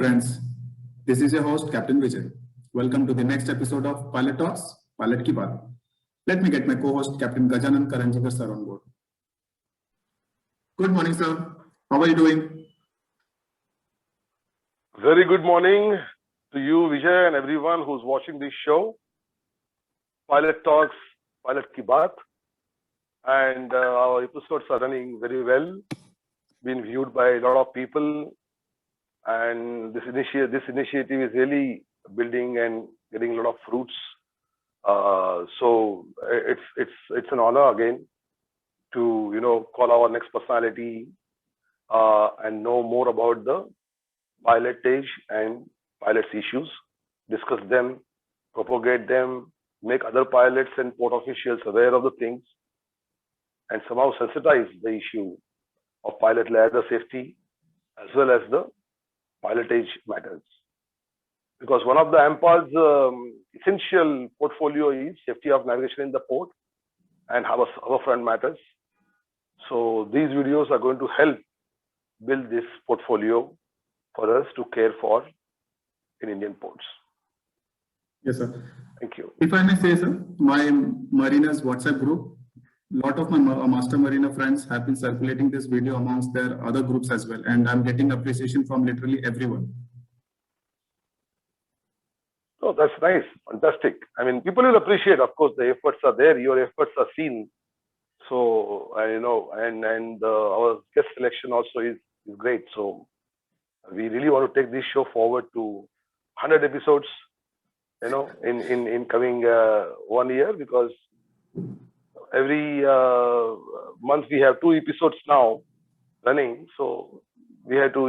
friends. This is your host, Capt.Vijay. Welcome to the next episode of Pilot Talks, Pilot Ki Baat. Let me get my co-host, Capt.Gajanan Karanjikar sir on board. Good morning, sir. How are you doing? Very good morning to you, Vijay, and everyone who's watching this show. Pilot Talks, Pilot Ki Baat. And our episodes are running very well, being viewed by a lot of people. And this initiative is really building and getting a lot of fruits. So it's an honor again to call our next personality and know more about the pilotage and pilots issues, discuss them, propagate them, make other pilots and port officials aware of the things, and somehow sensitize the issue of pilot ladder safety as well as the pilotage matters. Because one of the AIMPA's essential portfolio is safety of navigation in the port and hoverfront matters. So these videos are going to help build this portfolio for us to care for in Indian ports. Yes, sir. Thank you. If I may say, sir, my Marina's WhatsApp group, a lot of my Master Marina friends have been circulating this video amongst their other groups as well. And I'm getting appreciation from literally everyone. Oh, that's nice. Fantastic. I mean, people will appreciate, of course, the efforts are there. Your efforts are seen. So, and our guest selection also is great. So we really want to take this show forward to 100 episodes, in coming 1 year, because every month we have 2 episodes now running. So we had to,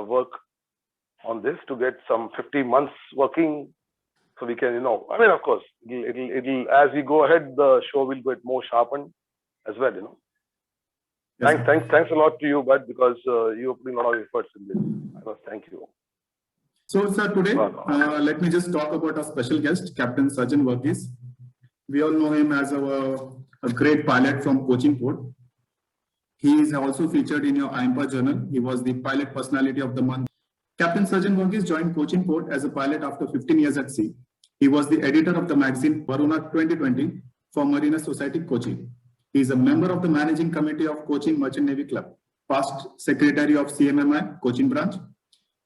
work on this to get some 50 months working. So we can, of course, it'll as we go ahead, the show will get more sharpened as well, Yes, thanks a lot to you, Bud, because you are putting a lot of efforts in this. I must thank you. So, sir, today, let me just talk about our special guest, Captain Sajan Varghese. We all know him as a great pilot from Cochin Port. He is also featured in your AIMPA journal. He was the pilot personality of the month. Captain Sajan Varghese joined Cochin Port as a pilot after 15 years at sea. He was the editor of the magazine Varuna 2020 for Marina Society Cochin. He is a member of the managing committee of Cochin Merchant Navy Club, past secretary of CMMI Cochin branch.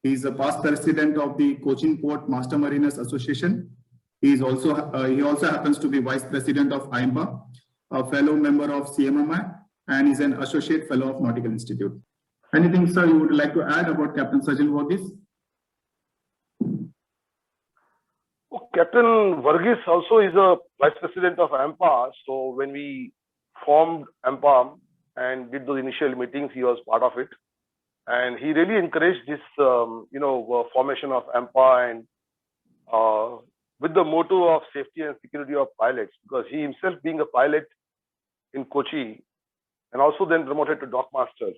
He is a past president of the Cochin Port Master Mariners Association. He also happens to be vice president of AIMPA, a fellow member of CMMI, and is an associate fellow of Nautical Institute. Anything, sir, you would like to add about Captain Sajan Varghese? Captain Varghese also is a vice president of AIMPA. So when we formed AIMPA and did those initial meetings, he was part of it. And he really encouraged this, formation of AIMPA and with the motto of safety and security of pilots, because he himself being a pilot in Kochi and also then promoted to dockmaster,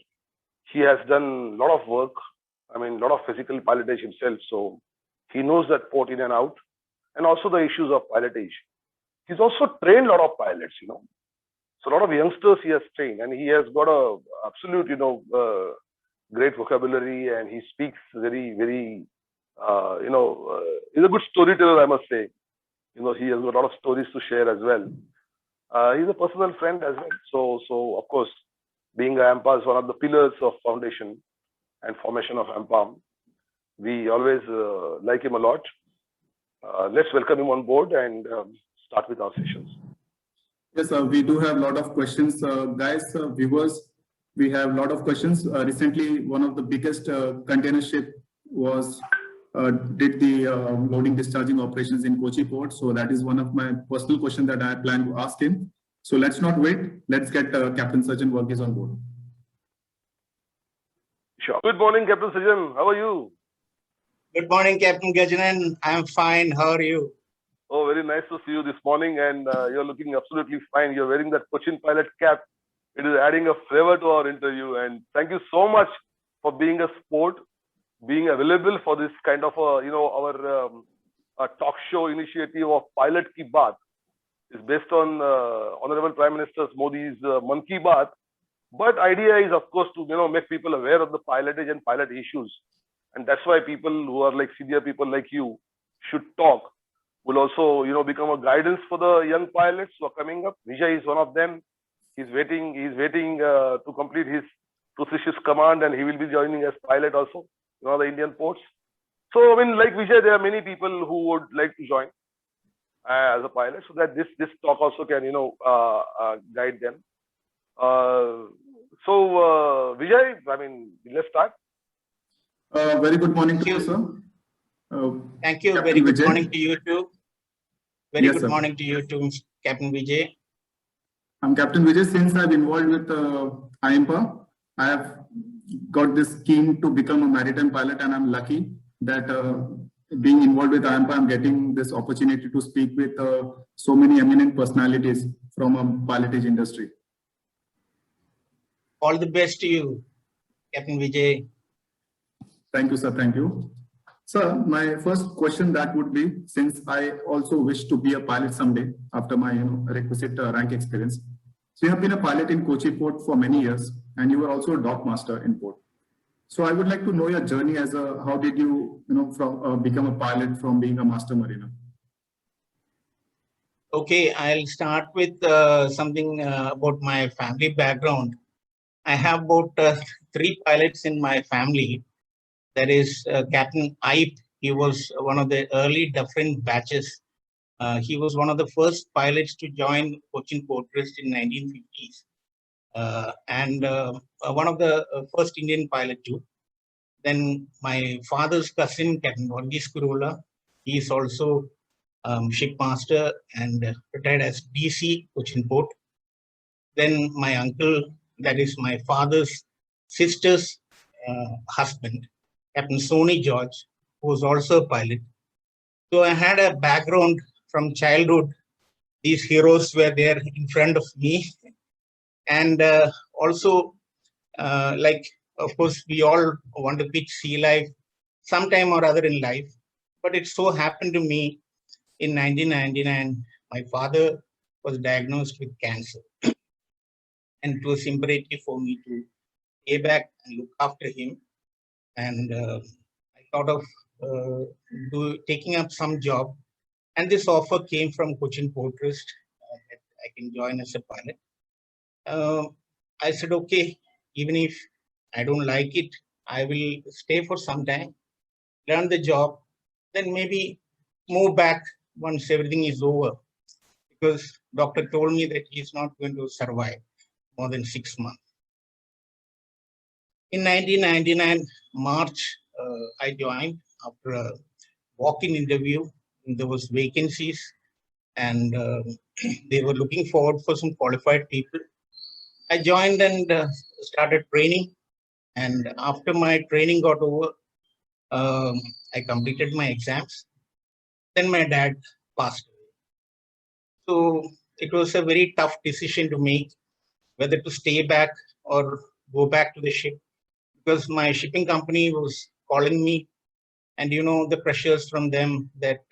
he has done a lot of work, a lot of physical pilotage himself. So he knows that port in and out, and also the issues of pilotage. He's also trained a lot of pilots, So a lot of youngsters he has trained, and he has got a absolute, great vocabulary, and he speaks very, very, he's a good storyteller, I must say. He has got a lot of stories to share as well. He's a personal friend as well. So of course, being AIMPA is one of the pillars of foundation and formation of AIMPA. We always like him a lot. Let's welcome him on board and start with our sessions. Yes, we do have a lot of questions. Guys, viewers, we have a lot of questions. Recently, one of the biggest container ship did the loading discharging operations in Kochi Port. So that is one of my personal questions that I plan to ask him. So let's not wait. Let's get Captain Sajan Varghese on board. Sure. Good morning, Captain Sajan. How are you? Good morning, Captain Gajanan. I'm fine. How are you? Oh, very nice to see you this morning, and you're looking absolutely fine. You're wearing that Cochin pilot cap. It is adding a flavor to our interview, and thank you so much for being a sport, being available for this kind of our talk show initiative of Pilot Ki Baat. Is based on Honorable Prime Minister Modi's Man Ki Baat, but idea is of course to make people aware of the pilotage and pilot issues, and that's why people who are like senior people like you should talk. Will also, become a guidance for the young pilots who are coming up. Vijay is one of them. He's waiting to complete his precious command, and he will be joining as pilot also, the Indian ports. So, I mean, like Vijay, there are many people who would like to join as a pilot, so that this talk also can, guide them. Vijay, I mean, let's start. Very good morning to you, sir. Thank you. Captain Very good Vijay. morning to you too. Very Yes, good sir. morning to you too, Captain Vijay. I'm Captain Vijay. Since I've involved with AIMPA, I have got this keen to become a maritime pilot, and I'm lucky that being involved with AIMPA, I'm getting this opportunity to speak with so many eminent personalities from a pilotage industry. All the best to you, Captain Vijay. Thank you, sir. Thank you. Sir, my first question that would be, since I also wish to be a pilot someday after my requisite rank experience. So you have been a pilot in Kochi port for many years, and you were also a dock master in port. So I would like to know your journey as a, how did you, from become a pilot from being a master mariner? Okay, I'll start with something about my family background. I have about 3 pilots in my family. That is Captain AIP. He was one of the early different batches. He was one of the first pilots to join Cochin Port Trust in 1950s. And one of the first Indian pilot too. Then my father's cousin, Captain Varghese, he is also shipmaster and retired as DC Cochin Port. Then my uncle, that is my father's sister's husband, Captain Sony George, who was also a pilot. So I had a background from childhood. These heroes were there in front of me. And also, of course, we all want to pitch sea life sometime or other in life. But it so happened to me in 1999, my father was diagnosed with cancer. And it was imperative for me to stay back and look after him. And I thought of taking up some job. And this offer came from Cochin Port Trust that I can join as a pilot. I said, okay, even if I don't like it, I will stay for some time, learn the job, then maybe move back once everything is over. Because doctor told me that he's not going to survive more than 6 months. In 1999, March, I joined after a walk-in interview. There was vacancies, and they were looking forward for some qualified people. I joined and started training. And after my training got over, I completed my exams. Then my dad passed away. So it was a very tough decision to make, whether to stay back or go back to the ship, because my shipping company was calling me, and the pressures from them that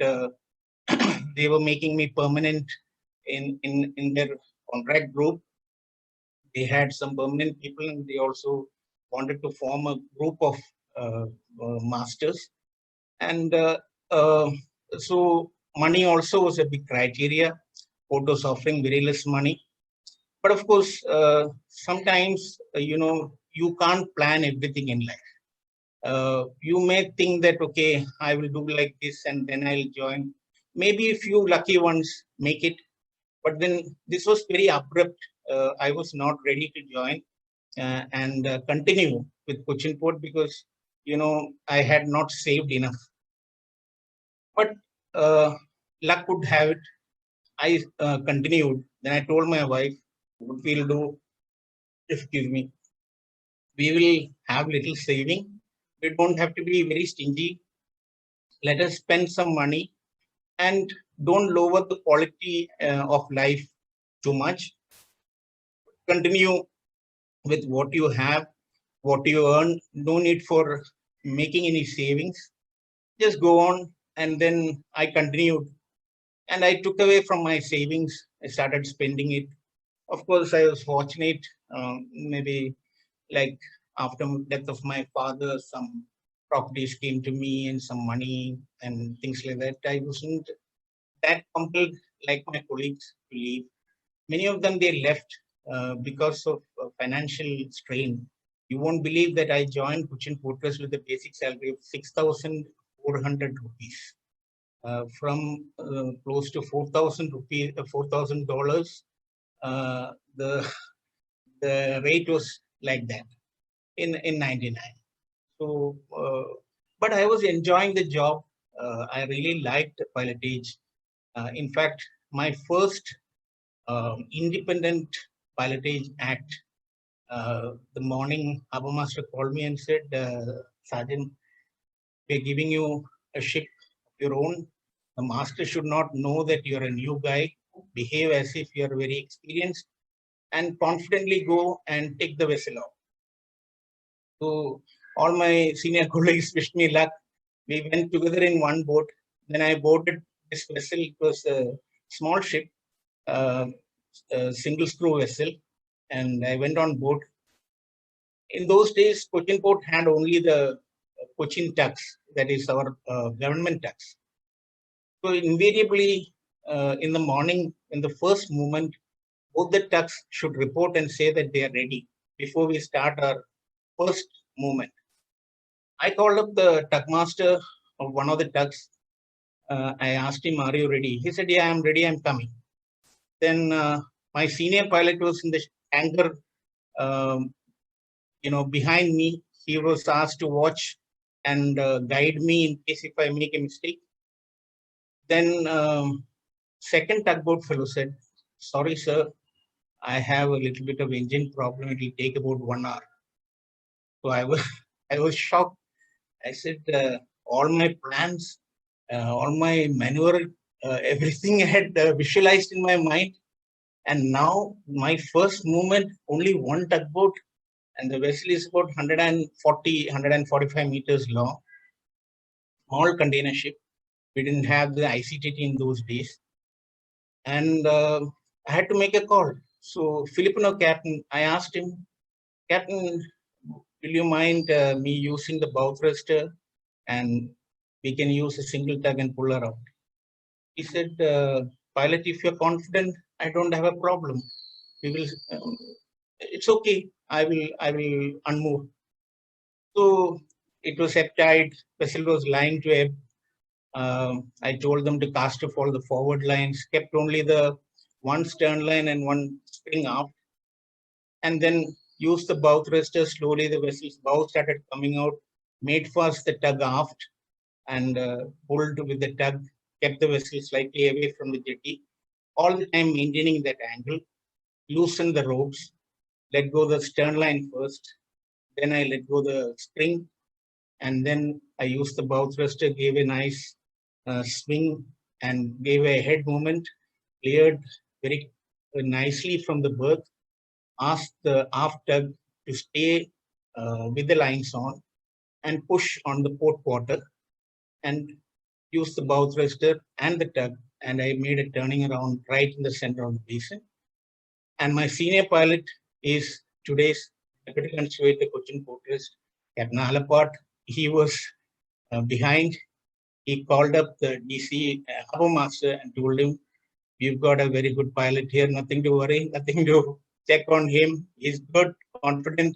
they were making me permanent in their contract group. They had some permanent people, and they also wanted to form a group of masters. And so money also was a big criteria. Port was offering very less money. But of course, sometimes, you can't plan everything in life. You may think that, okay, I will do like this and then I'll join. Maybe a few lucky ones make it. But then this was very abrupt. I was not ready to join and continue with Cochin Port because, I had not saved enough. But luck would have it. I continued. Then I told my wife, what we'll do, excuse me, we will have little saving. We don't have to be very stingy. Let us spend some money and don't lower the quality of life too much. Continue with what you have, what you earn. No need for making any savings. Just go on. And then I continued. And I took away from my savings. I started spending it. Of course, I was fortunate, maybe like after death of my father, some properties came to me and some money and things like that. I wasn't that compelled like my colleagues to leave. Many of them, they left because of financial strain. You won't believe that I joined Cochin Port Trust with a basic salary of 6,400 rupees. From close to 4,000 rupees, $4,000, the rate was like that in 99. So, but I was enjoying the job. I really liked pilotage. In fact, my first independent pilotage act, the morning Harbour Master called me and said, Sajan, we're giving you a ship of your own. The master should not know that you're a new guy. Behave as if you're very experienced and confidently go and take the vessel off. So all my senior colleagues wished me luck. We went together in one boat. Then I boarded this vessel. It was a small ship, a single screw vessel, and I went on board. In those days, Cochin Port had only the Cochin tax, that is our government tax. So invariably, in the morning, in the first movement, both the tugs should report and say that they are ready before we start our first movement. I called up the tug master of one of the tugs. I asked him, "Are you ready?" He said, "Yeah, I'm ready. I'm coming." Then my senior pilot was in the anchor, behind me. He was asked to watch and guide me in case if I make a mistake. Then second tugboat fellow said, "Sorry, sir, I have a little bit of engine problem. It will take about 1 hour." So I was shocked. I said, all my plans, all my maneuver, everything I had visualized in my mind. And now my first movement, only one tugboat, and the vessel is about 140, 145 meters long, small container ship. We didn't have the ICTT in those days. And I had to make a call. So Filipino captain, I asked him, "Captain, will you mind me using the bow thruster and we can use a single tug and pull her out?" He said, "Pilot, if you're confident, I don't have a problem. We will. It's okay. I will unmoored." So it was ebb tide. Vessel was lying to ebb. I told them to cast off all the forward lines, kept only the one stern line and one spring aft, and then used the bow thruster. Slowly the vessel's bow started coming out, made fast the tug aft, and pulled with the tug, kept the vessel slightly away from the jetty, all the time maintaining that angle, loosened the ropes, let go the stern line first, then I let go the spring, and then I used the bow thruster, gave a nice swing and gave a head movement, cleared very nicely from the berth, asked the aft tug to stay with the lines on and push on the port quarter and use the bow thruster and the tug, and I made a turning around right in the center of the basin. And my senior pilot is today's Deputy Conservator Cochin Port Trust, Captain Alapat. He was behind. He called up the DC Harbour Master and told him, "We've got a very good pilot here, nothing to worry, nothing to check on him. He's good, confident."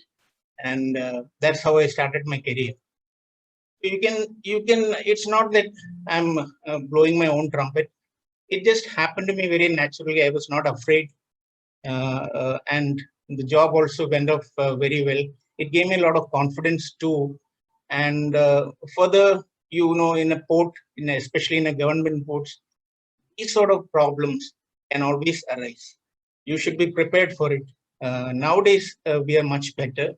And that's how I started my career. You can, it's not that I'm blowing my own trumpet. It just happened to me very naturally. I was not afraid. And the job also went off very well. It gave me a lot of confidence too. And further, in a port, especially in a government ports, these sort of problems can always arise. You should be prepared for it. Nowadays, we are much better.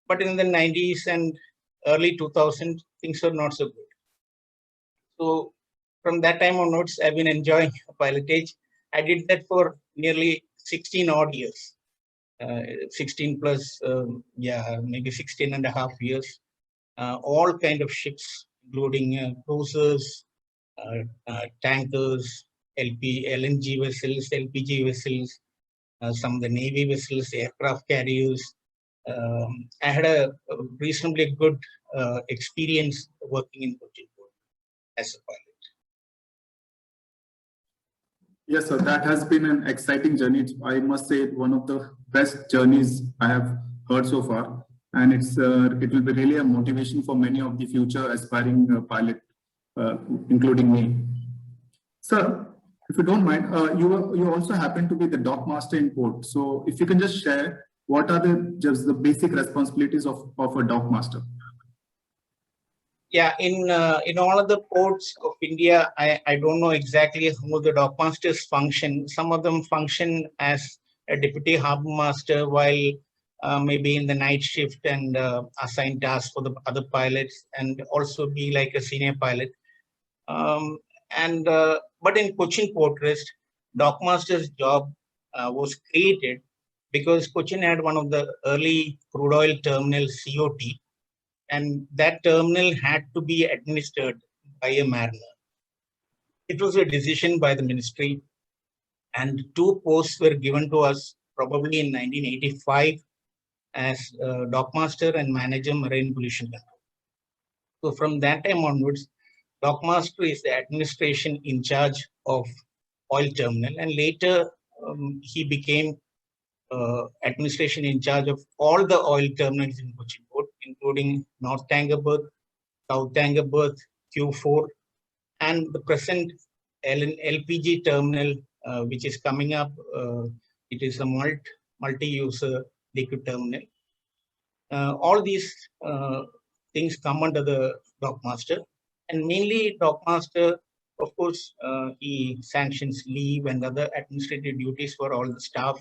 But in the 90s and early 2000s, things were not so good. So from that time onwards, I've been enjoying pilotage. I did that for nearly 16 odd years. 16 plus, maybe 16 and a half years. All kind of ships, including cruisers, tankers, LNG vessels, LPG vessels, some of the Navy vessels, aircraft carriers, I had a reasonably good experience working in Cochin Port as a pilot. Yes, sir. That has been an exciting journey. I must say, one of the best journeys I have heard so far, and it will be really a motivation for many of the future aspiring pilot, including me. Sir, if you don't mind, you also happen to be the dock master in port. So, if you can just share what are just the basic responsibilities of a dock master. Yeah, in all of the ports of India, I don't know exactly how the dock masters function. Some of them function as a deputy harbor master, while maybe in the night shift and assign tasks for the other pilots, and also be like a senior pilot. But in Cochin Port Trust, dock master's job was created because Cochin had one of the early crude oil terminal COT, and that terminal had to be administered by a mariner. It was a decision by the ministry, and 2 posts were given to us probably in 1985 as dockmaster and manager marine pollution control. So from that time onwards, dockmaster is the administration in charge of oil terminal, and later he became administration in charge of all the oil terminals in Cochin Port, including North Tanker Berth, South Tanker Berth, Q4, and the present LPG terminal, which is coming up. It is a multi-user liquid terminal. All these things come under the dockmaster, and mainly dockmaster, of course, he sanctions leave and other administrative duties for all the staff.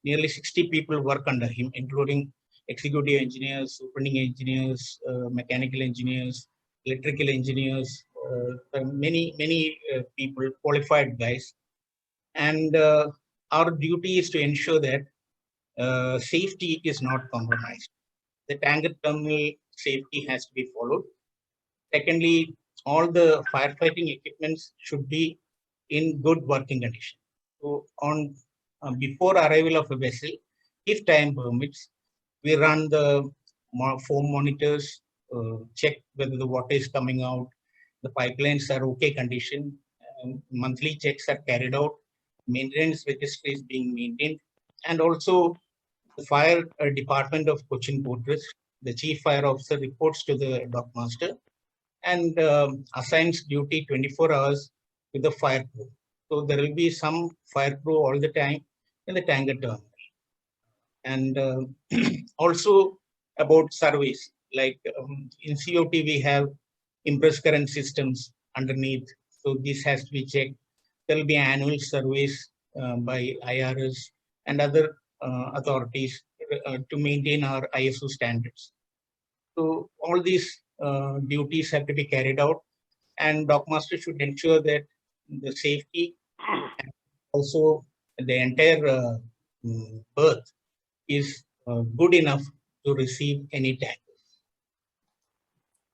Nearly 60 people work under him, including executive engineers, superintending engineers, mechanical engineers, electrical engineers, many people, qualified guys. And our duty is to ensure that safety is not compromised. The tanker terminal safety has to be followed. Secondly, all the firefighting equipments should be in good working condition. So on before arrival of a vessel, if time permits, we run the foam monitors, check whether the water is coming out, the pipelines are okay condition, monthly checks are carried out, maintenance registry is being maintained, and also the fire department of Cochin Port Trust, the chief fire officer reports to the dockmaster and assigns duty 24 hours with the fire crew. So there will be some fire crew all the time in the tanker terminal. And also about surveys, like in COT we have impress current systems underneath. So this has to be checked. There will be annual surveys by IRS and other authorities to maintain our ISO standards. So all these duties have to be carried out, and dockmaster should ensure that the safety and also the entire berth is good enough to receive any tank.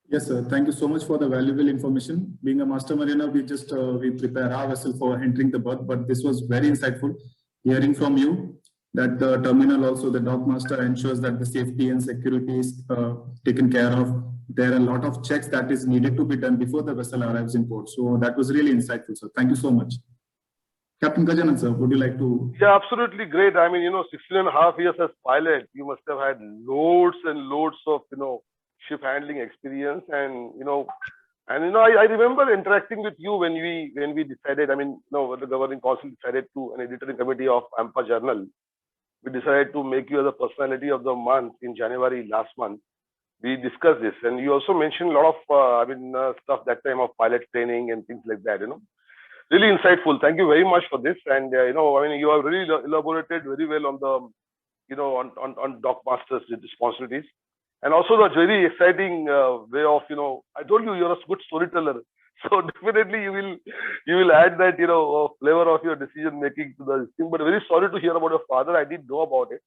Yes, sir. Thank you so much for the valuable information. Being a master mariner, we prepare our vessel for entering the berth, but this was very insightful. Hearing from you that the terminal, also the dock master, ensures that the safety and security is taken care of. There are a lot of checks that is needed to be done before the vessel arrives in port. So that was really insightful, sir. Thank you so much. Captain Gajanan, sir, would you like to? Yeah, absolutely great. I mean, 16.5 years as pilot, you must have had loads and loads of, ship handling experience. And, I remember interacting with you when we decided, when the governing council decided to, an editorial committee of AIMPA journal, we decided to make you as a personality of the month in January last month. We discussed this, and you also mentioned a lot of, stuff that time of pilot training and things like that, Really insightful. Thank you very much for this. And, you have really elaborated very well on the, on dock masters' responsibilities. And also the very exciting way of, I told you, you're a good storyteller. So definitely you will add that, flavor of your decision making to the thing. But very sorry to hear about your father. I didn't know about it.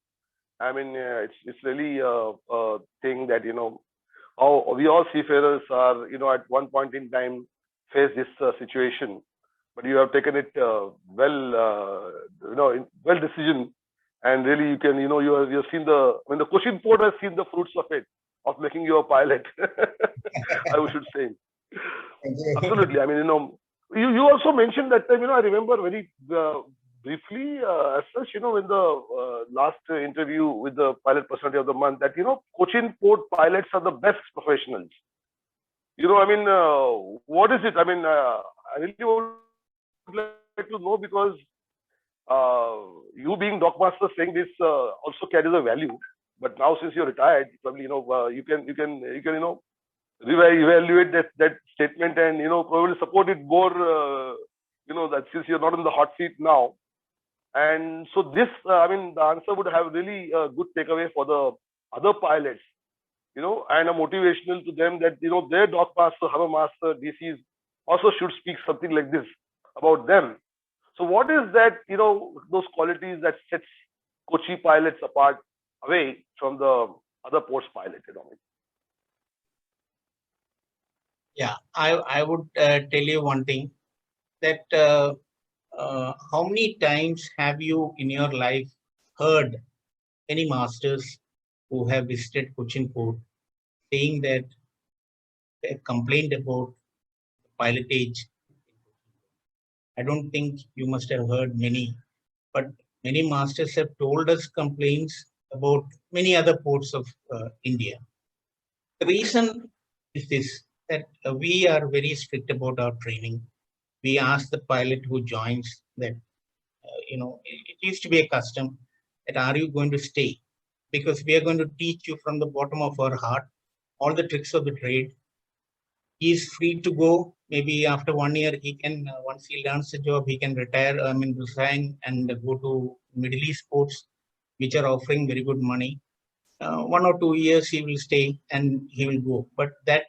I mean, it's really a thing that, how we all seafarers are, at one point in time face this situation. But you have taken it well decision, and really you can, you've seen when the Cochin port has seen the fruits of it, of making you a pilot. I should say. Absolutely. I mean, you also mentioned that time, I remember very briefly, as such, in the last interview with the Pilot Personality of the Month, that, Cochin Port pilots are the best professionals. What is it? I mean, I really would like to know, because you being dockmaster saying this also carries a value. But now, since you're retired, probably, you can evaluate that statement and, probably support it more, that since you're not in the hot seat now. And so this, the answer would have really a good takeaway for the other pilots, and a motivational to them that, their dockmaster, harbor master, DCs also should speak something like this about them. So what is that, those qualities that sets Kochi pilots apart away from the other ports pilot, Yeah, I would tell you one thing, that how many times have you in your life heard any masters who have visited Cochin Port saying that they complained about pilotage? I don't think you must have heard many, but many masters have told us complaints about many other ports of India. The reason is this, that we are very strict about our training. We ask the pilot who joins that, it used to be a custom that, are you going to stay? Because we are going to teach you from the bottom of our heart all the tricks of the trade. He is free to go. Maybe after 1 year, he can, once he learns the job, he can retire, resign and go to Middle East ports, which are offering very good money. 1 or 2 years he will stay and he will go. But that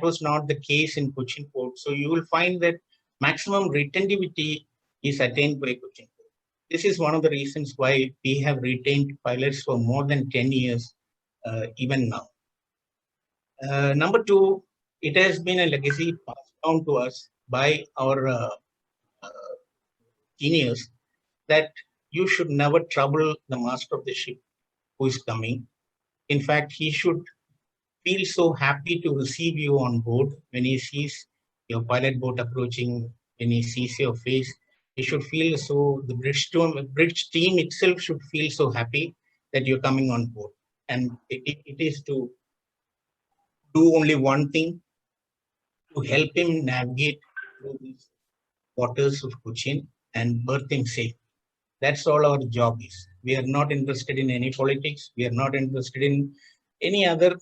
was not the case in Cochin Port. So you will find that maximum retentivity is attained by Cochin Port. This is one of the reasons why we have retained pilots for more than 10 years, even now. Number two, it has been a legacy passed down to us by our seniors, that you should never trouble the master of the ship who is coming. In fact, he should feel so happy to receive you on board when he sees your pilot boat approaching, when he sees your face. He should feel so, the bridge team itself should feel so happy that you're coming on board. And it is to do only one thing, to help him navigate through these waters of Cochin and berth him safe. That's all our job is. We are not interested in any politics. We are not interested in any other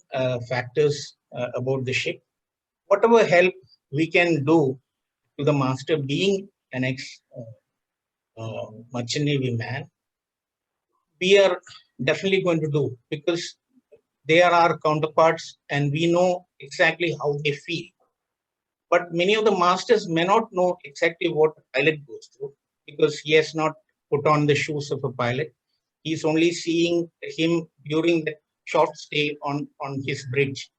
factors about the ship. Whatever help we can do to the master, being an ex-merchant navy man, we are definitely going to do, because they are our counterparts and we know exactly how they feel. But many of the masters may not know exactly what a pilot goes through, because he has not put on the shoes of a pilot. He's only seeing him during the short stay on his bridge.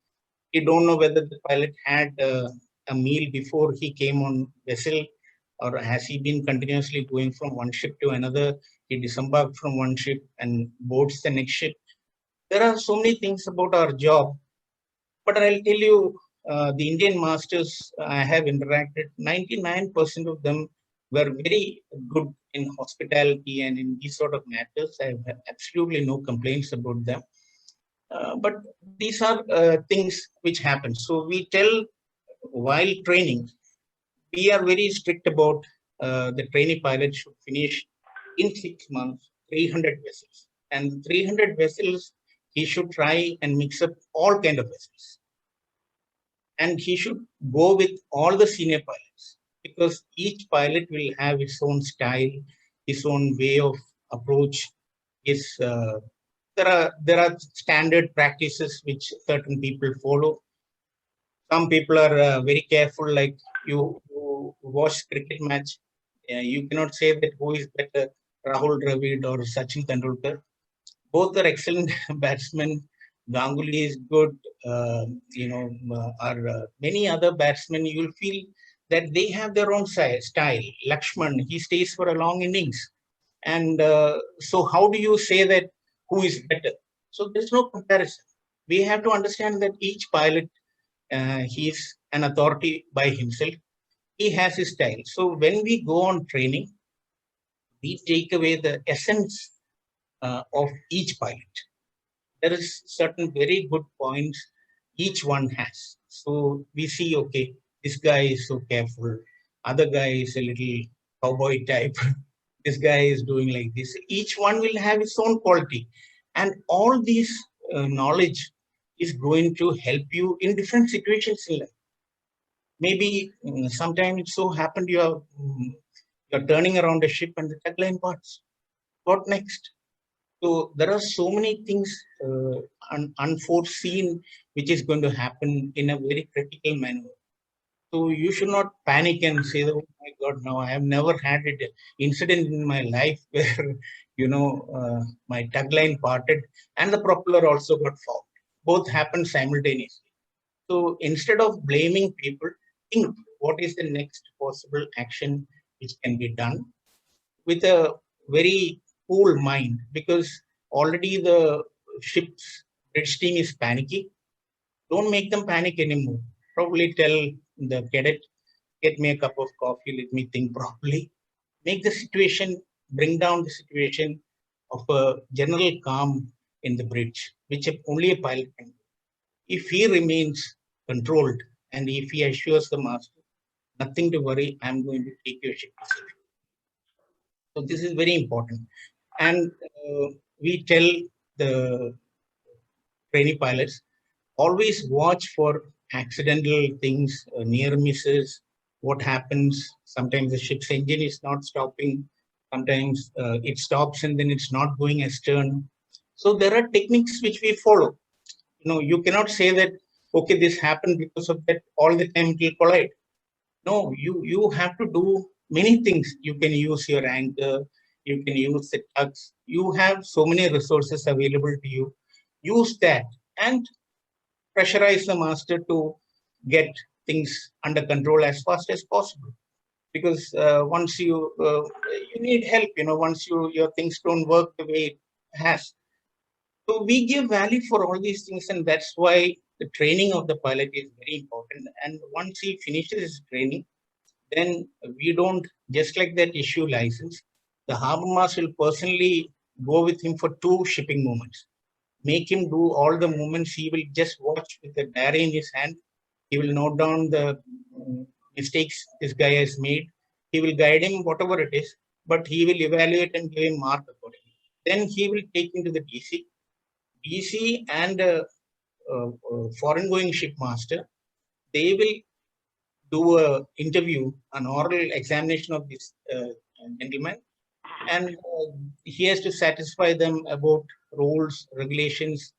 You don't know whether the pilot had a meal before he came on vessel, or has he been continuously going from one ship to another. He disembarked from one ship and boards the next ship. There are so many things about our job, but I'll tell you, the Indian masters I have interacted, 99% of them were very good in hospitality and in these sort of matters. I have absolutely no complaints about them. But these are things which happen. So we tell, while training, we are very strict about the trainee pilot should finish in 6 months 300 vessels. And 300 vessels, he should try and mix up all kind of vessels. And he should go with all the senior pilots, because each pilot will have his own style, his own way of approach. There are standard practices which certain people follow. Some people are very careful, like you watch cricket match. You cannot say that who is better, Rahul Dravid or Sachin Tendulkar. Both are excellent batsmen. Ganguly is good. Many other batsmen, you will feel that they have their own style. Lakshman, he stays for a long innings. And so how do you say that who is better? So there's no comparison. We have to understand that each pilot, he is an authority by himself. He has his style. So when we go on training, we take away the essence of each pilot. There is certain very good points each one has. So we see, okay, this guy is so careful. Other guy is a little cowboy type. This guy is doing like this. Each one will have its own quality. And all these knowledge is going to help you in different situations in life. Maybe sometimes it so happened you're turning around a ship and the tagline parts. What next? So there are so many things unforeseen which is going to happen in a very critical manner. So you should not panic and say, "Oh my God, no! I have never had an incident in my life where my tagline parted and the propeller also got fouled. Both happened simultaneously." So instead of blaming people, think what is the next possible action which can be done with a very cool mind, because already the ship's bridge team is panicky. Don't make them panic anymore. Probably tell the cadet, get me a cup of coffee, let me think properly. Make the situation, bring down the situation of a general calm in the bridge, which only a pilot can do. If he remains controlled and if he assures the master, nothing to worry, I'm going to take your ship to safety. So this is very important. And we tell the trainee pilots, always watch for accidental things, near misses, what happens. Sometimes the ship's engine is not stopping. Sometimes it stops and then it's not going astern. So there are techniques which we follow. You cannot say that, okay, this happened because of that, all the time it will collide. No, you have to do many things. You can use your anchor, you can use the tugs. You have so many resources available to you. Use that and pressurize the master to get things under control as fast as possible. Because once you need help, once your things don't work the way it has. So we give value for all these things, and that's why the training of the pilot is very important. And once he finishes his training, then we don't just like that issue license. The harbor master will personally go with him for 2 shipping movements. Make him do all the movements. He will just watch with the diary in his hand. He will note down the mistakes this guy has made. He will guide him whatever it is, but he will evaluate and give him mark accordingly. Then he will take him to the DC. DC and foreign going ship master, they will do a interview, an oral examination of this gentleman, and he has to satisfy them about rules, regulations,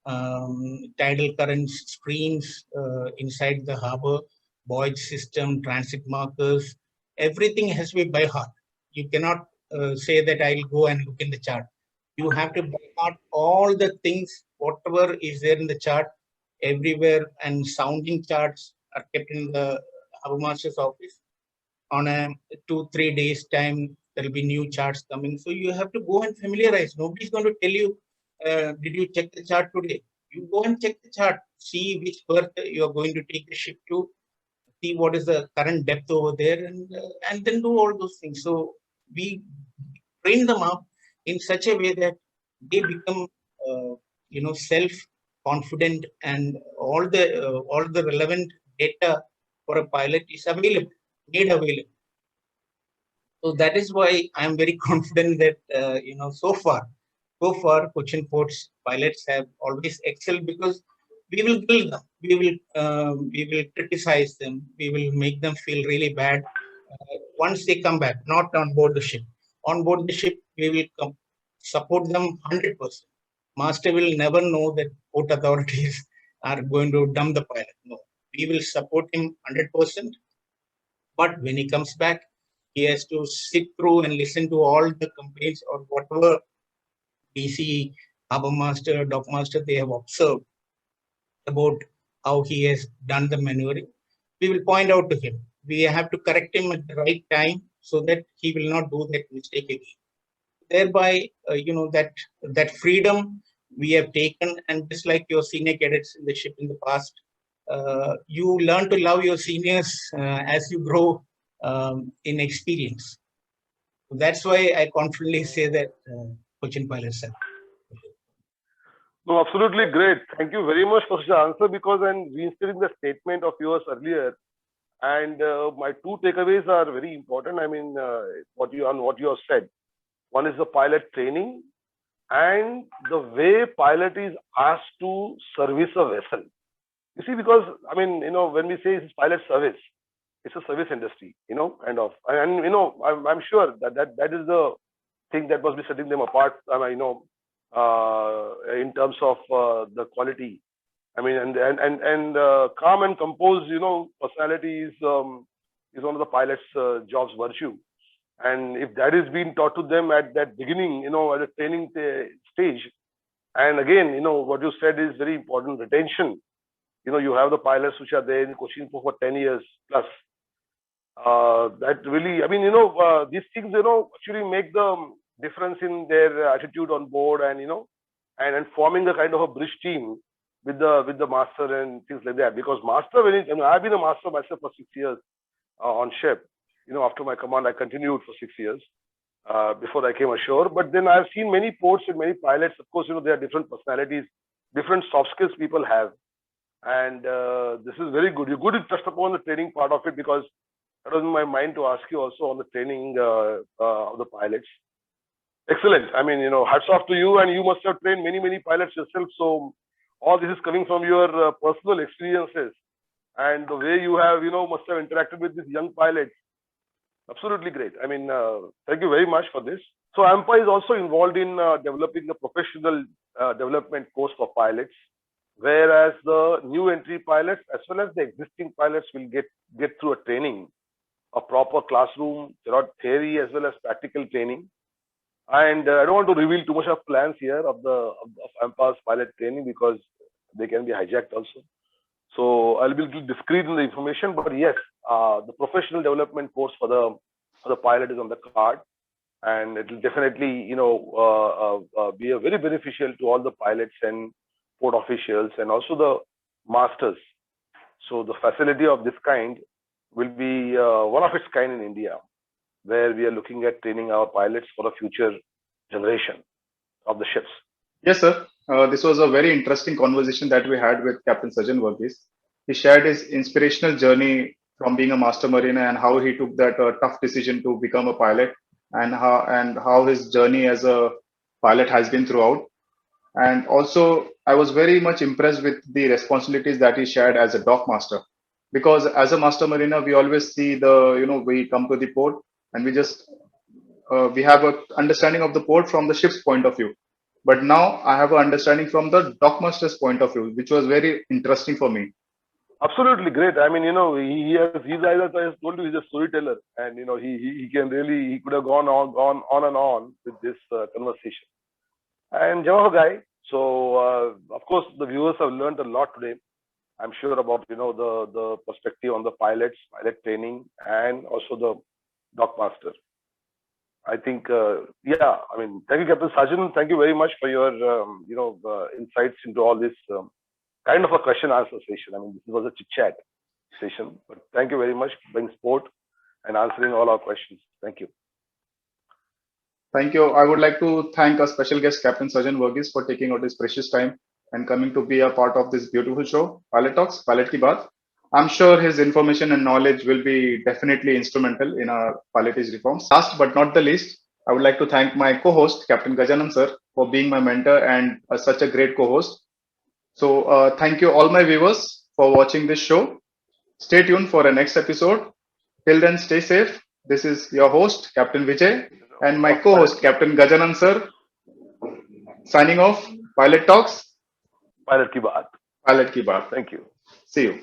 tidal currents, streams inside the harbor, voyage system, transit markers. Everything has to be by heart. You cannot say that I'll go and look in the chart. You have to by heart all the things, whatever is there in the chart, everywhere, and sounding charts are kept in the harbor master's office. On a 2-3 days time, there will be new charts coming. So you have to go and familiarize. Nobody's going to tell you, did you check the chart today? You go and check the chart, see which berth you are going to take the ship to, see what is the current depth over there, and then do all those things. So we train them up in such a way that they become, self-confident, and all the relevant data for a pilot is available, made available. So that is why I am very confident that so far, Cochin Port's pilots have always excelled, because we will build them, we will criticize them, we will make them feel really bad once they come back, not on board the ship. On board the ship, we will support them 100%. Master will never know that port authorities are going to dump the pilot. No, we will support him 100%. But when he comes back, he has to sit through and listen to all the complaints or whatever DC, harbor master, dock master they have observed about how he has done the maneuvering. We will point out to him. We have to correct him at the right time so that he will not do that mistake again. thereby, that freedom we have taken, and just like your senior cadets in the ship in the past, you learn to love your seniors as you grow in experience. That's why I confidently say that Cochin pilots have. No, absolutely great. Thank you very much for such an answer, because I'm reinstating the statement of yours earlier. And my two takeaways are very important. I mean, what you have said. One is the pilot training and the way pilot is asked to service a vessel. You see, because I mean, when we say it's pilot service, it's a service industry, kind of. And I'm sure that is the thing that must be setting them apart. In terms of the quality. I mean, and calm and composed, personality is one of the pilot's job's virtue. And if that is being taught to them at that beginning, at a training stage, and again, what you said is very important, retention. You have the pilots which are there in coaching for 10 years plus. That really, I mean, these things, actually make the difference in their attitude on board, and and forming a kind of a bridge team with the master and things like that. Because master, I've been a master myself for 6 years on ship. After my command, I continued for 6 years before I came ashore. But then I've seen many ports and many pilots. Of course, there are different personalities, different soft skills people have, and this is very good. You're good to touch upon the training part of it, because that was in my mind to ask you also on the training of the pilots. Excellent. I mean, hats off to you, and you must have trained many pilots yourself. So all this is coming from your personal experiences and the way you have, must have interacted with these young pilots. Absolutely great. I mean, thank you very much for this. So AIMPA is also involved in developing a professional development course for pilots, whereas the new entry pilots as well as the existing pilots will get through a training, a proper classroom, theory as well as practical training. And I don't want to reveal too much of plans here of AIMPA's pilot training, because they can be hijacked also. So I'll be a little discreet in the information, but yes, the professional development course for the pilot is on the card, and it will definitely, be a very beneficial to all the pilots and port officials and also the masters. So the facility of this kind will be one of its kind in India, where we are looking at training our pilots for a future generation of the ships. Yes, sir. This was a very interesting conversation that we had with Captain Sajan Varghese. He shared his inspirational journey from being a master mariner and how he took that tough decision to become a pilot, and how his journey as a pilot has been throughout. And also, I was very much impressed with the responsibilities that he shared as a dock master, because as a master mariner, we always see we come to the port and we have an understanding of the port from the ship's point of view. But now I have an understanding from the dockmaster's point of view, which was very interesting for me. Absolutely great. I mean, he's either told you he's a storyteller, and he could have gone on and on with this conversation. And Jawahar guy. So of course the viewers have learned a lot today. I'm sure about the perspective on the pilot training, and also the dockmaster. I think, yeah, I mean, thank you, Captain Sajan. Thank you very much for your, insights into all this kind of a question answer session. I mean, this was a chit chat session, but thank you very much for being sport and answering all our questions. Thank you. Thank you. I would like to thank our special guest, Captain Sajan Varghese, for taking out his precious time and coming to be a part of this beautiful show, Pilot Talks, Pilot Ki Baat. I'm sure his information and knowledge will be definitely instrumental in our pilotage reforms. Last but not the least, I would like to thank my co-host, Capt.Gajanan sir, for being my mentor and such a great co-host. So thank you all my viewers for watching this show. Stay tuned for the next episode. Till then, stay safe. This is your host, Captain Vijay, and my co-host, Capt.Gajanan sir, signing off. Pilot Talks. Pilot Ki Baat. Pilot Ki Baat. Thank you. See you.